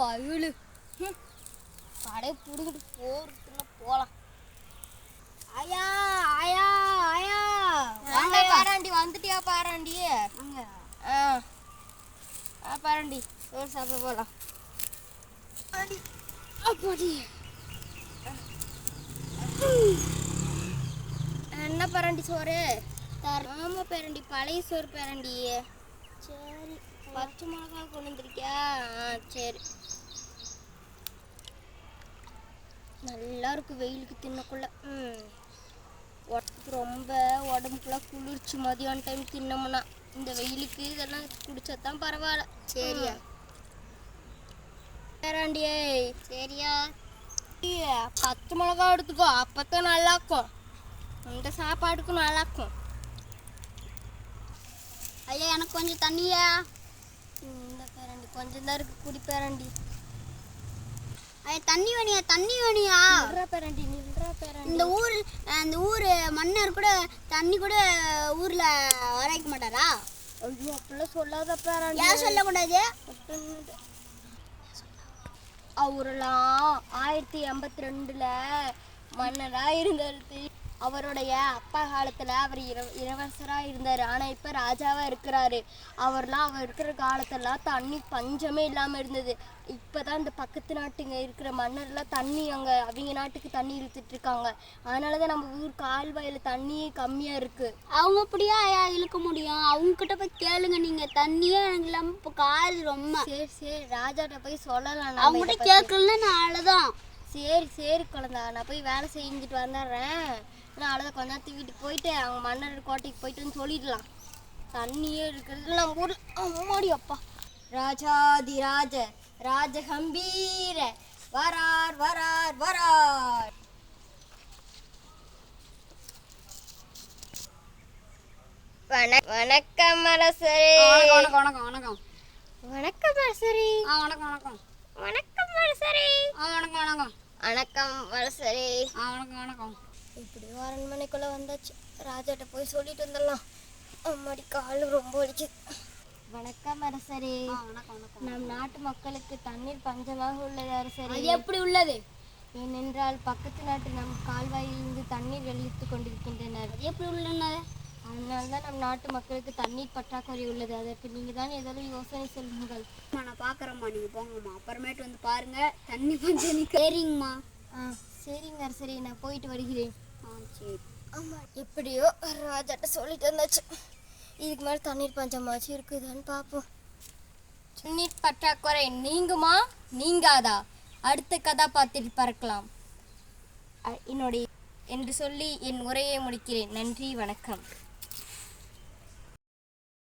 வயலு கடை பிடிக்கிட்டு போறதுன்னா போகலாம். ஆயா ஆயா ஆயா பாராண்டி வந்துட்டியா பாராண்டி? பாராண்டி சோறு சாப்பிட போகலாம். என்ன பேரண்டி சோறு? ஆமா பேரண்டி, பழைய சோறு பேரண்டி. சரி, பச்சை மிளகா கொண்டு வந்துருக்கியா? சரி, நல்லா இருக்கு வெயிலுக்கு தின்னக்குள்ள. ரொம்ப உடம்புக்குலாம் குளிர்ச்சி. மதியான டைம் தின்னோம்னா இந்த வெயிலுக்கு இதெல்லாம் குடிச்சதான் பரவாயில்ல. சரியா பேராண்டியே? சரியா, பச்சை மிளகா எடுத்துக்கோ, அப்பத்தான் நல்லா இருக்கும். இந்த சாப்பாடுக்கு நல்லா இருக்கும். ஐயா எனக்கு கொஞ்சம் தண்ணியா? இந்த பேராண்டி கொஞ்சம் தான் இருக்கு, குடி பேராண்டி. ஐயா தண்ணி வேணியா? தண்ணி வேணியா? நின்றா பேராண்டி, நின்றா பேராண்டி. இந்த ஊர் மன்னர் கூட தண்ணி கூட ஊர்ல வரைக்க மாட்டாரா? ஐயோ அப்படிலாம் சொல்லாத பேராண்டி. ஏன் சொல்லக்கூடாது? அவரெல்லாம் 1082ல் மன்னராக இருந்தார். அவருடைய அப்பா காலத்தில் அவர் இளவரசராக இருந்தார். ஆனால் இப்போ ராஜாவாக இருக்கிறாரு. அவர் இருக்கிற காலத்திலலாம் தண்ணி பஞ்சமே இல்லாமல் இருந்தது. இப்போ தான் இந்த பக்கத்து நாட்டுங்க இருக்கிற மன்னர்லாம் தண்ணி அங்கே அவங்க நாட்டுக்கு தண்ணி இழுத்துட்டு இருக்காங்க. அதனால தான் நம்ம ஊர் கால்வாயில் தண்ணியே கம்மியாக இருக்குது. அவங்க அப்படியா இழுக்க முடியும்? அவங்கக்கிட்ட போய் கேளுங்க. நீங்கள் தண்ணியே எனக்கு இல்லாமல் இப்போ கால் ரொம்ப. சரி சரி, ராஜாட்ட போய் சொல்லலாம். அவங்ககிட்ட கேட்கலன்னா நான் அவ்வளோதான். சரி சரி குழந்தா, நான் போய் வேலை செஞ்சுட்டு வந்துடுறேன். நான் அவ்வளோதான், கொஞ்ச நேரத்துக்கு வீட்டுக்கு போயிட்டு அவங்க மன்னர் கோட்டைக்கு போயிட்டு வந்து சொல்லிடலாம். தண்ணியே இருக்கிறது நம்ம ஊர். அம்மாடி அப்பா. ராஜாதிராஜ ராஜகம்பீர வரார் வரார் வரார். வணக்கம் அரசரே. வணக்கம் வணக்கம் வணக்கம். வணக்கம் அரசரே. வணக்கம் வணக்கம். வணக்கம் அரசரே. வணக்கம் வணக்கம். வணக்கம் அரசரே. வணக்கம் வணக்கம். இப்படி அரண்மனைக்குள்ள வந்தாச்சு. ராஜாட்ட போய் சொல்லிட்டு வந்துடலாம். அம்மாடி கால் ரொம்ப வலிக்குது. வணக்கம் அரசரே. வணக்கம் வணக்கம். நம் நாட்டு மக்களுக்கு தண்ணீர் பஞ்சமாக உள்ளது அரசரே. எப்படி உள்ளது? ஏனென்றால் பக்கத்து நாட்டு நம் கால்வாயிலிருந்து தண்ணீர் வெளியிட்டு கொண்டிருக்கின்றனர். எப்படி உள்ளன? அதனால தான் நம் நாட்டு மக்களுக்கு தண்ணீர் பற்றாக்குறை உள்ளது. அதற்கு நீங்கள் தான் ஏதாவது யோசனை சொல்லுங்கள். நான் பார்க்குறேம்மா, நீங்கள் போங்கம்மா, அப்புறமேட்டு வந்து பாருங்கள். தண்ணி பஞ்சம். சரிங்கம்மா. சரிங்க அரசரே, நான் போயிட்டு வருகிறேன். சரி. ஆமாம், எப்படியோ ராஜாட்ட சொல்லிட்டு வந்தாச்சு. இதுக்கு மேலே தண்ணீர் பஞ்சமாச்சு இருக்குதான்னு பார்ப்போம். தண்ணீர் பற்றாக்குறை நீங்குமா நீங்காதா? அடுத்த கதாபாத்திரத்தில் பார்க்கலாம் என்று சொல்லி என் உரையை முடிக்கிறேன். நன்றி, வணக்கம்.